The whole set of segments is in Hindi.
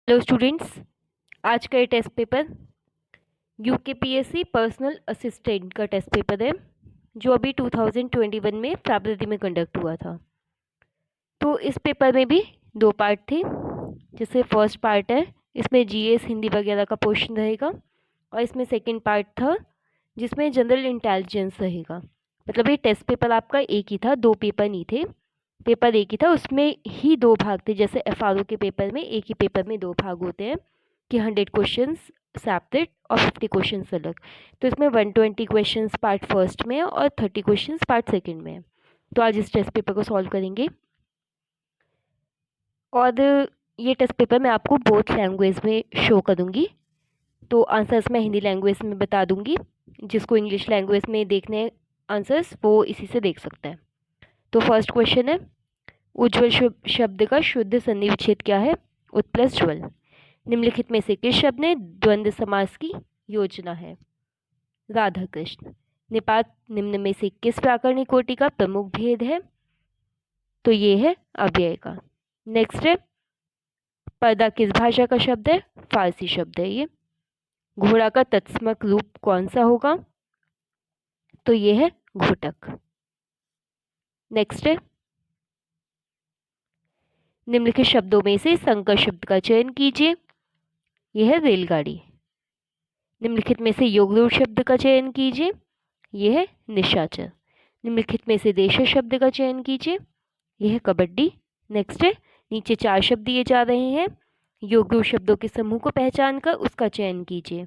हेलो स्टूडेंट्स, आज का ये test paper UKPSC personal assistant का टेस्ट पेपर है जो अभी 2021 में फरवरी में कंडक्ट हुआ था। तो इस पेपर में भी दो पार्ट थे। जैसे फर्स्ट पार्ट है, इसमें जीएस हिंदी वगैरह का पोर्शन रहेगा, और इसमें सेकंड पार्ट था जिसमें जनरल इंटेलिजेंस रहेगा। मतलब ये टेस्ट पेपर आपका एक ही था, दो पेपर नहीं थे। पेपर एक ही था, उसमें ही दो भाग थे। जैसे एफआरओ के पेपर में एक ही पेपर में दो भाग होते हैं कि 100 क्वेश्चंस सेपरेट और 50 क्वेश्चंस अलग। तो इसमें 120 क्वेश्चंस पार्ट फर्स्ट में है और 30 क्वेश्चंस पार्ट सेकंड में है। तो आज इस टेस्ट पेपर को सॉल्व करेंगे, और ये टेस्ट पेपर मैं आपको बोथ लैंग्वेज में शो करूँगी। तो आंसर्स मैं हिंदी लैंग्वेज में बता दूँगी, जिसको इंग्लिश लैंग्वेज में देखने आंसर्स वो इसी से देख सकता है। तो फर्स्ट क्वेश्चन है, उज्ज्वल शब्द का शुद्ध संधि विच्छेद क्या है? उत्प्लस ज्वल। निम्नलिखित में से किस शब्द ने द्वंद्व समास की योजना है? राधा कृष्ण। निपात निम्न में से किस व्याकरणिक कोटि का प्रमुख भेद है? तो ये है अव्यय का। नेक्स्ट है, पर्दा किस भाषा का शब्द है? फारसी शब्द है ये। घोड़ा का तत्समक रूप कौन सा होगा? तो ये है घोटक। नेक्स्ट है, निम्नलिखित शब्दों में से संकर शब्द का चयन कीजिए। यह है रेलगाड़ी। निम्नलिखित में से योग रूप शब्द का चयन कीजिए। यह है निशाचर। निम्नलिखित में से देश शब्द का चयन कीजिए। यह है कबड्डी। नेक्स्ट है, नीचे चार शब्द दिए जा रहे हैं, योग रूप शब्दों के समूह को पहचान कर उसका चयन कीजिए।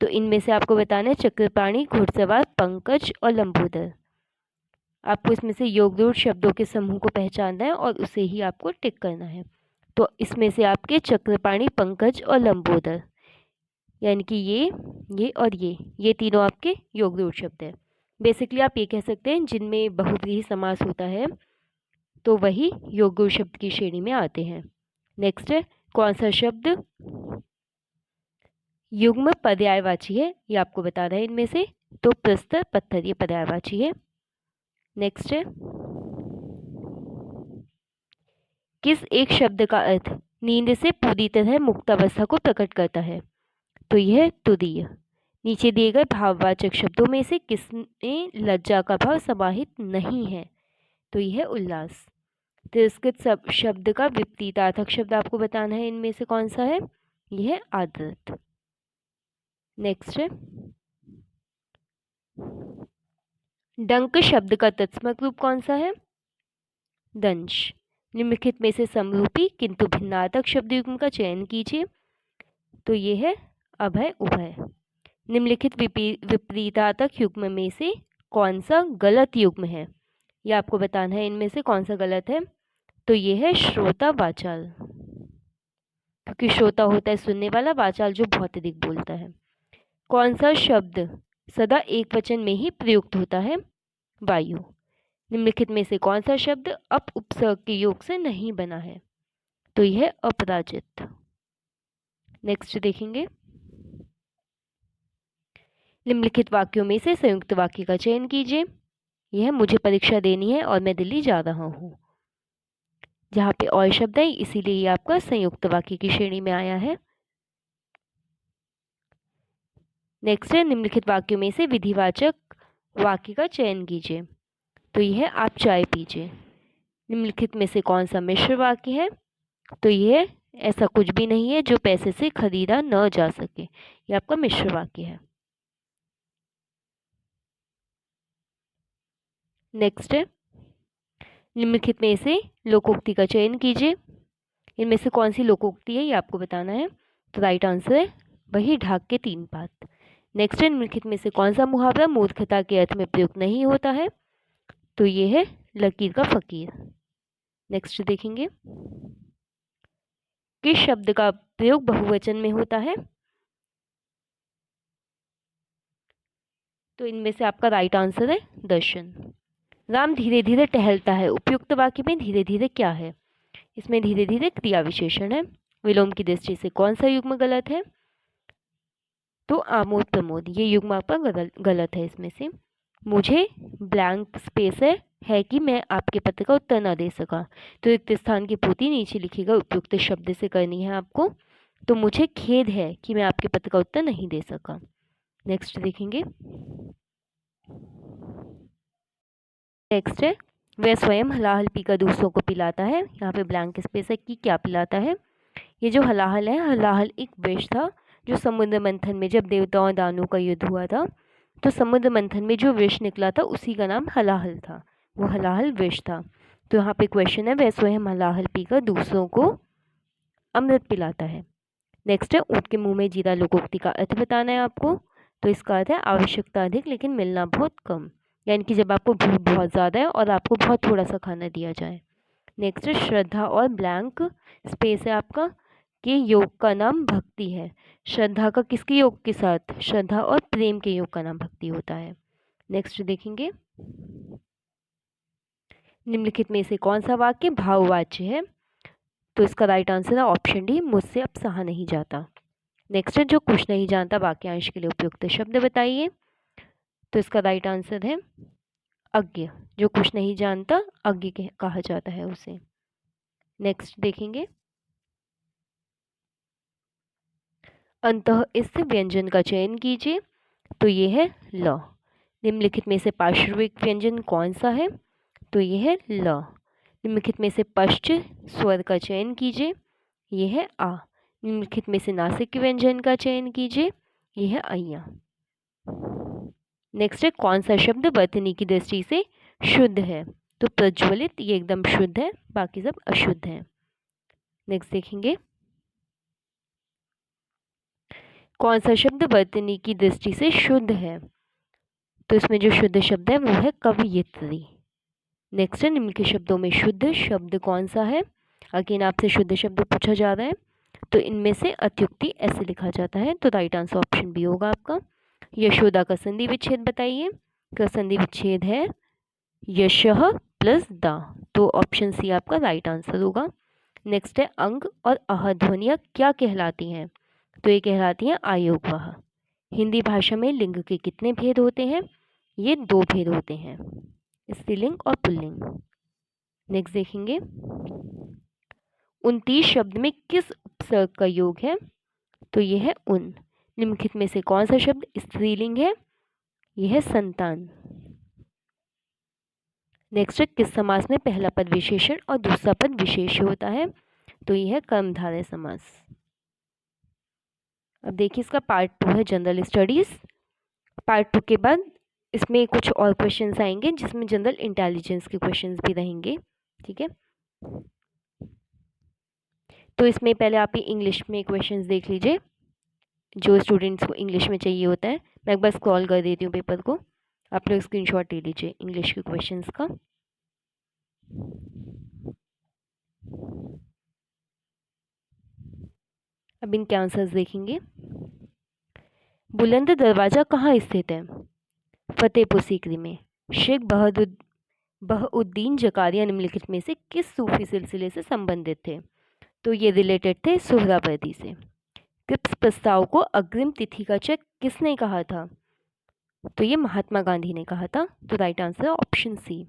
तो इनमें से आपको बताना है चक्रपाणी, घुड़सवार, पंकज और लंबोदर। आपको इसमें से योग रूप शब्दों के समूह को पहचानना है और उसे ही आपको टिक करना है। तो इसमें से आपके चक्रपाणी, पंकज और लंबोदर, यानी कि ये और ये तीनों आपके योग रूप शब्द हैं। बेसिकली आप ये कह सकते हैं जिनमें बहुव्रीहि समास होता है तो वही योग रूप शब्द की श्रेणी में आते हैं। नेक्स्ट है, कौन सा शब्द युग्म पर्यायवाची है? ये आपको बताना है इनमें से। तो प्रस्तर, पत्थर, ये पर्यायवाची है। नेक्स्ट है, किस एक शब्द का अर्थ नींद से पूरी तरह मुक्त अवस्था को प्रकट करता है? तो यह तुरीय। नीचे दिए गए भाववाचक शब्दों में से किसमें लज्जा का भाव समाहित नहीं है? तो यह है उल्लास। तिरस्कृत शब्द का विपरीतार्थक शब्द आपको बताना है इनमें से कौन सा है? यह है आदृत। नेक्स्ट है, डंक शब्द का तत्समक रूप कौन सा है? दंश। निम्नलिखित में से समरूपी किंतु भिन्नार्थक शब्द युग्म का चयन कीजिए। तो यह है अभय, उभय। निम्नलिखित विपरीतार्थक युग्म में से कौन सा गलत युग्म है? यह आपको बताना है इनमें से कौन सा गलत है। तो यह है श्रोता वाचाल, क्योंकि श्रोता होता है सुनने वाला, वाचाल जो बहुत अधिक बोलता है। कौन सा शब्द सदा एक वचन में ही प्रयुक्त होता है? वायु। निम्नलिखित में से कौन सा शब्द अप उपसर्ग के योग से नहीं बना है? तो यह है अपराजित। नेक्स्ट देखेंगे, निम्नलिखित वाक्यों में से संयुक्त वाक्य का चयन कीजिए। यह मुझे परीक्षा देनी है और मैं दिल्ली जा रहा हूँ। जहाँ पे और शब्द है इसीलिए ये आपका संयुक्त वाक्य की श्रेणी में आया है। नेक्स्ट है, निम्नलिखित वाक्यों में से विधिवाचक वाक्य का चयन कीजिए। तो यह है आप चाय पीजिए। निम्नलिखित में से कौन सा मिश्र वाक्य है? तो यह ऐसा कुछ भी नहीं है जो पैसे से खरीदा न जा सके। यह आपका मिश्र वाक्य है। नेक्स्ट है, निम्नलिखित में से लोकोक्ति का चयन कीजिए। इनमें से कौन सी लोकोक्ति है ये आपको बताना है। तो राइट आंसर है वही ढाक के तीन पात। नेक्स्ट है, निम्नलिखित में से कौन सा मुहावरा मूर्खता के अर्थ में प्रयुक्त नहीं होता है? तो ये है लकीर का फकीर। नेक्स्ट देखेंगे, किस शब्द का प्रयोग बहुवचन में होता है? तो इनमें से आपका राइट आंसर है दर्शन। राम धीरे धीरे टहलता है, उपयुक्त वाक्य में धीरे धीरे क्या है? इसमें धीरे धीरे क्रिया विशेषण है। विलोम की दृष्टि से कौन सा युग्म गलत है? तो आमोद प्रमोद, ये युग्म आपका गलत है। इसमें से मुझे ब्लैंक स्पेस है कि मैं आपके पत्र का उत्तर न दे सका। तो रिक्त स्थान की पूर्ति नीचे लिखी गई उपयुक्त शब्द से करनी है आपको। तो मुझे खेद है कि मैं आपके पत्र का उत्तर नहीं दे सका। नेक्स्ट देखेंगे। नेक्स्ट है, वह स्वयं हलाहल पीकर दूसरों को पिलाता है। यहाँ पे ब्लैंक स्पेस है कि क्या पिलाता है। ये जो हलाहल है, हलाहल एक विष था जो समुद्र मंथन में, जब देवताओं और दानवों का युद्ध हुआ था, तो समुद्र मंथन में जो विष निकला था उसी का नाम हलाहल था, वो हलाहल विष था। तो यहाँ पे क्वेश्चन है, वह स्वयं हलाहल पीकर दूसरों को अमृत पिलाता है। नेक्स्ट है, ऊँट के मुंह में जीरा लोकोक्ति का अर्थ बताना है आपको। तो इसका अर्थ है आवश्यकता अधिक लेकिन मिलना बहुत कम, यानी कि जब आपको भूख बहुत ज़्यादा है और आपको बहुत थोड़ा सा खाना दिया जाए। नेक्स्ट है, श्रद्धा और ब्लैंक स्पेस है आपका कि योग का नाम भक्ति है। श्रद्धा का किसके योग के साथ? श्रद्धा और प्रेम के योग का नाम भक्ति होता है। नेक्स्ट देखेंगे, निम्नलिखित में से कौन सा वाक्य भाववाच्य है? तो इसका राइट आंसर है ऑप्शन डी, मुझसे अब सहा नहीं जाता। नेक्स्ट है, जो कुछ नहीं जानता वाक्यांश के लिए उपयुक्त शब्द बताइए। तो इसका राइट आंसर है अज्ञ। जो कुछ नहीं जानता अज्ञ कहा जाता है उसे। नेक्स्ट देखेंगे, अंतः इस व्यंजन का चयन कीजिए। तो ये है ल। निम्नलिखित में से पार्श्विक व्यंजन कौन सा है? तो ये है ल। निम्नलिखित में से पश्च स्वर का चयन कीजिए। ये है आ। निम्नलिखित में से नासिक व्यंजन का चयन कीजिए। ये है अय्या। नेक्स्ट है, कौन सा शब्द वर्तनी की दृष्टि से शुद्ध है? तो प्रज्वलित, ये एकदम शुद्ध है, बाकी सब अशुद्ध है। नेक्स्ट देखेंगे, कौन सा शब्द वर्तनी की दृष्टि से शुद्ध है? तो इसमें जो शुद्ध शब्द है वो है कवयित्री। नेक्स्ट है, निम्न के शब्दों में शुद्ध शब्द कौन सा है? अगेन आपसे शुद्ध शब्द पूछा जा रहा है, तो इनमें से अत्युक्ति ऐसे लिखा जाता है। तो राइट आंसर ऑप्शन बी होगा आपका। यशोदा का संधि विच्छेद बताइए। का संधि विच्छेद है यशः प्लस दा, तो ऑप्शन सी आपका राइट आंसर होगा। नेक्स्ट है, अंग और अह ध्वनियाँ क्या कहलाती हैं? तो ये कहलाती हैं आयोगवाह। हिंदी भाषा में लिंग के कितने भेद होते हैं? ये 2 भेद होते हैं, स्त्रीलिंग और पुल्लिंग। नेक्स्ट देखेंगे, 29 शब्द में किस उपसर्ग का योग है? तो ये है उन। निम्नलिखित में से कौन सा शब्द स्त्रीलिंग है? यह है संतान। नेक्स्ट है, किस समास में पहला पद विशेषण और दूसरा पद विशेष होता है? तो यह है कर्मधारय समास। अब देखिए, इसका पार्ट 2 है जनरल स्टडीज। पार्ट 2 के बाद इसमें कुछ और क्वेश्चंस आएंगे जिसमें जनरल इंटेलिजेंस के क्वेश्चंस भी रहेंगे। ठीक है, तो इसमें पहले आप ये इंग्लिश में क्वेश्चंस देख लीजिए जो स्टूडेंट्स को इंग्लिश में चाहिए होता है। मैं एक बार स्क्रॉल कर देती हूँ पेपर को, आप लोग स्क्रीनशॉट ले लीजिए इंग्लिश के क्वेश्चंस का। अब इनके आंसर्स देखेंगे। बुलंद दरवाज़ा कहाँ स्थित है? फतेहपुर सीकरी में। शेख बहउद्दीन जकारिया निम्नलिखित में से किस सूफी सिलसिले से संबंधित थे? तो ये रिलेटेड थे सुहरावर्दी से। क्रिप्स प्रस्ताव को अग्रिम तिथि का चेक किसने कहा था? तो ये महात्मा गांधी ने कहा था। तो राइट आंसर ऑप्शन सी।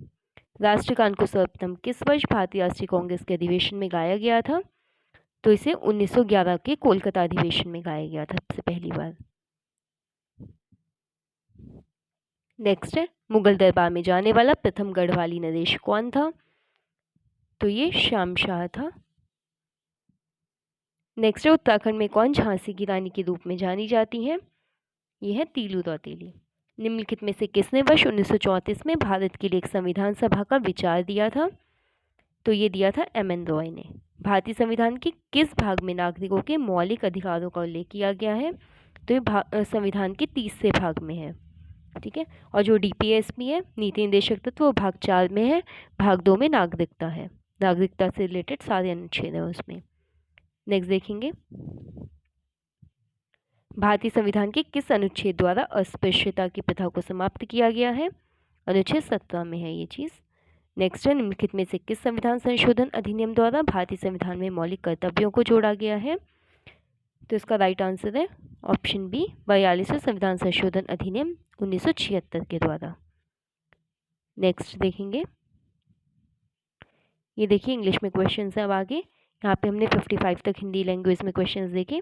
राष्ट्रगान को सर्वप्रथम किस वर्ष भारतीय राष्ट्रीय कांग्रेस के अधिवेशन में गाया गया था? तो इसे 1911 के कोलकाता अधिवेशन में गाया गया था सबसे पहली बार। नेक्स्ट है, मुगल दरबार में जाने वाला प्रथम गढ़वाली नरेश कौन था? तो ये श्याम शाह था। नेक्स्ट है, उत्तराखंड में कौन झांसी की रानी के रूप में जानी जाती है? ये है तीलू रौतेली। निम्नलिखित में से किसने वर्ष 1934 में भारत के लिए एक संविधान सभा का विचार दिया था? तो ये दिया था एम.एन. रॉय ने। भारतीय संविधान के किस भाग में नागरिकों के मौलिक अधिकारों का उल्लेख किया गया है? तो ये संविधान के 30वें भाग में है। ठीक है, और जो DPSP है, नीति निर्देशक तत्व, वो भाग 4 में है। भाग 2 में नागरिकता है, नागरिकता से रिलेटेड सारे अनुच्छेद हैं उसमें। नेक्स्ट देखेंगे, भारतीय संविधान के किस अनुच्छेद द्वारा अस्पृश्यता की प्रथा को समाप्त किया गया है? अनुच्छेद 17 में है ये चीज़। नेक्स्ट है, निम्नलिखित में से किस संविधान संशोधन अधिनियम द्वारा भारतीय संविधान में मौलिक कर्तव्यों को जोड़ा गया है? तो इसका राइट आंसर है ऑप्शन बी, 42वें संविधान संशोधन अधिनियम 1976 के द्वारा। नेक्स्ट देखेंगे, ये देखिए इंग्लिश में क्वेश्चन है अब आगे। यहाँ पे हमने 55 तक हिंदी लैंग्वेज में क्वेश्चंस देखे।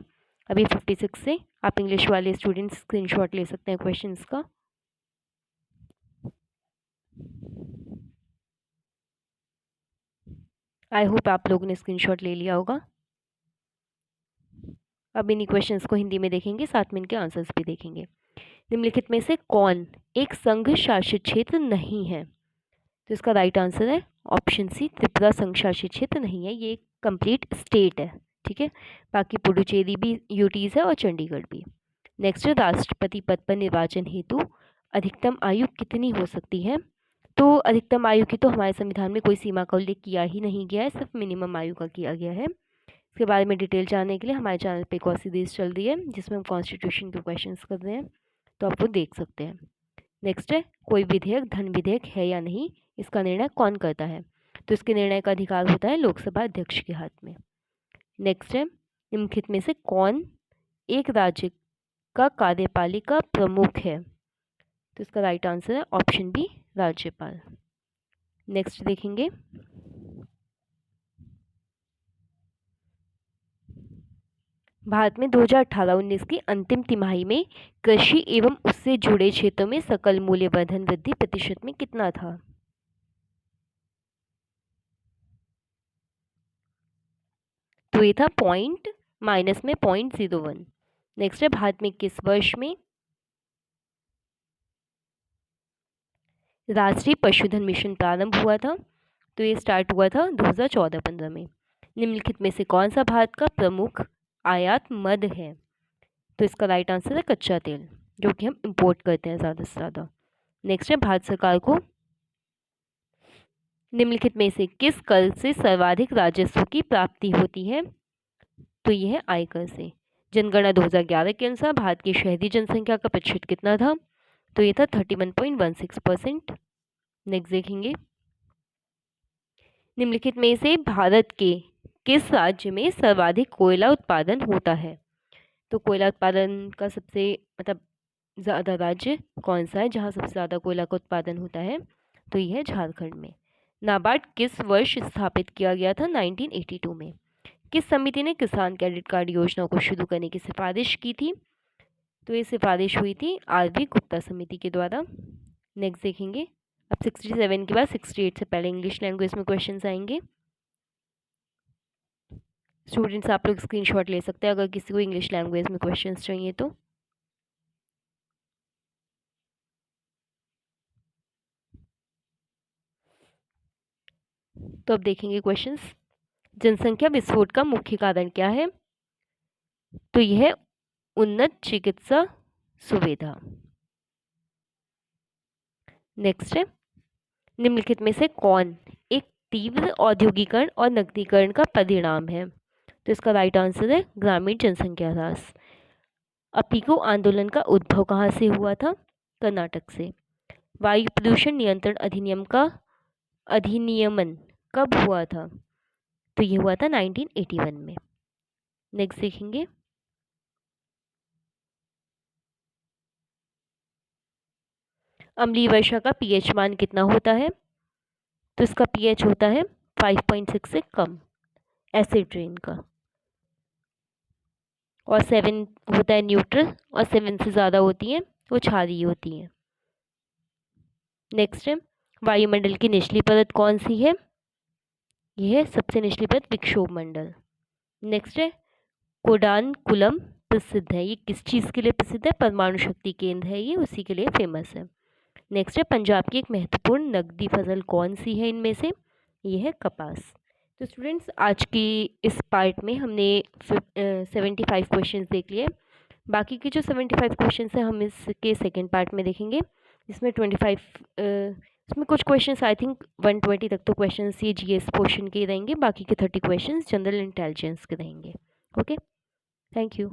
अभी 56 से आप इंग्लिश वाले स्टूडेंट्स स्क्रीनशॉट ले सकते हैं क्वेश्चंस का। आई होप आप लोगों ने स्क्रीनशॉट ले लिया होगा। अब इन्हीं क्वेश्चंस को हिंदी में देखेंगे, साथ में इनके आंसर्स भी देखेंगे। निम्नलिखित में से कौन एक संघ शासित क्षेत्र नहीं है? तो इसका राइट आंसर है ऑप्शन सी, त्रिपुरा संघ शासित क्षेत्र नहीं है, ये एक कंप्लीट स्टेट है। ठीक है, बाकी पुडुचेरी भी यूटीज है और चंडीगढ़ भी। नेक्स्ट, राष्ट्रपति पद पर निर्वाचन हेतु अधिकतम आयु कितनी हो सकती है? तो अधिकतम आयु की तो हमारे संविधान में कोई सीमा का उल्लेख किया ही नहीं गया है, सिर्फ मिनिमम आयु का किया गया है। इसके बारे में डिटेल जानने के लिए हमारे चैनल पे एक और सीरीज चल रही है जिसमें हम कॉन्स्टिट्यूशन के क्वेश्चंस कर रहे हैं, तो आप वो देख सकते हैं। नेक्स्ट है, कोई विधेयक धन विधेयक है या नहीं, इसका निर्णय कौन करता है? तो इसके निर्णय का अधिकार होता है लोकसभा अध्यक्ष के हाथ में। नेक्स्ट है, निम्नलिखित में से कौन एक राज्य का कार्यपालिका प्रमुख है? तो इसका राइट आंसर है ऑप्शन बी, राज्यपाल। नेक्स्ट देखेंगे, भारत में 2018-19 की अंतिम तिमाही में कृषि एवं उससे जुड़े क्षेत्रों में सकल मूल्यवर्धन वृद्धि प्रतिशत में कितना था? तो ये था -0.01। नेक्स्ट है, भारत में किस वर्ष में राष्ट्रीय पशुधन मिशन प्रारंभ हुआ था? तो ये स्टार्ट हुआ था 2014-15 में। निम्नलिखित में से कौन सा भारत का प्रमुख आयात मद है? तो इसका राइट आंसर है कच्चा तेल, जो कि हम इंपोर्ट करते हैं ज़्यादा से ज़्यादा। नेक्स्ट है, भारत सरकार को निम्नलिखित में से किस कर से सर्वाधिक राजस्व की प्राप्ति होती है? तो यह है आयकर से। जनगणना 2011 के अनुसार भारत की शहरी जनसंख्या का प्रतिशत कितना था? तो ये था 31.16%। नेक्स्ट देखेंगे, निम्नलिखित में से भारत के किस राज्य में सर्वाधिक कोयला उत्पादन होता है? तो कोयला उत्पादन का सबसे ज़्यादा राज्य कौन सा है जहाँ सबसे ज़्यादा कोयला का उत्पादन होता है? तो यह है झारखंड में। नाबार्ड किस वर्ष स्थापित किया गया था? 1982 में। किस समिति ने किसान क्रेडिट कार्ड योजना को शुरू करने की सिफारिश की थी? तो ये सिफारिश हुई थी आर.वी. गुप्ता समिति के द्वारा। नेक्स्ट देखेंगे, अब 67 के बाद 68 से पहले इंग्लिश लैंग्वेज में क्वेश्चंस आएंगे। स्टूडेंट्स आप लोग स्क्रीनशॉट ले सकते हैं अगर किसी को इंग्लिश लैंग्वेज में क्वेश्चंस चाहिए तो। अब देखेंगे क्वेश्चंस। जनसंख्या विस्फोट का मुख्य कारण क्या है? तो यह है उन्नत चिकित्सा सुविधा। नेक्स्ट है, निम्नलिखित में से कौन एक तीव्र औद्योगिकरण और नगरीकरण का परिणाम है? तो इसका राइट आंसर है ग्रामीण जनसंख्या ह्रास। अपीको आंदोलन का उद्भव कहाँ से हुआ था? कर्नाटक से। वायु प्रदूषण नियंत्रण अधिनियम का अधिनियमन कब हुआ था? तो ये हुआ था 1981 में। नेक्स्ट देखेंगे, अम्लीय वर्षा का पीएच मान कितना होता है? तो इसका पीएच होता है 5.6 से कम, एसिड रेन का। और 7 होता है न्यूट्रल, और 7 से ज़्यादा होती हैं वो क्षारीय होती हैं। नेक्स्ट है, वायुमंडल की निचली परत कौन सी है? यह है सबसे निचली परत विक्षोभ मंडल। नेक्स्ट है, कोडानकुलम प्रसिद्ध है, ये किस चीज़ के लिए प्रसिद्ध है? परमाणु शक्ति केंद्र है ये, उसी के लिए फेमस है। नेक्स्ट है, पंजाब की एक महत्वपूर्ण नकदी फसल कौन सी है इनमें से? ये है कपास। तो स्टूडेंट्स आज की इस पार्ट में हमने 75 क्वेश्चंस देख लिए। बाकी के जो 75 क्वेश्चंस हैं हम इसके सेकेंड पार्ट में देखेंगे, जिसमें 25 इसमें कुछ क्वेश्चंस आई थिंक 120 तक तो क्वेश्चंस ये जीएस पोर्शन के रहेंगे, बाकी के 30 क्वेश्चंस जनरल इंटेलिजेंस के रहेंगे। Okay, thank you.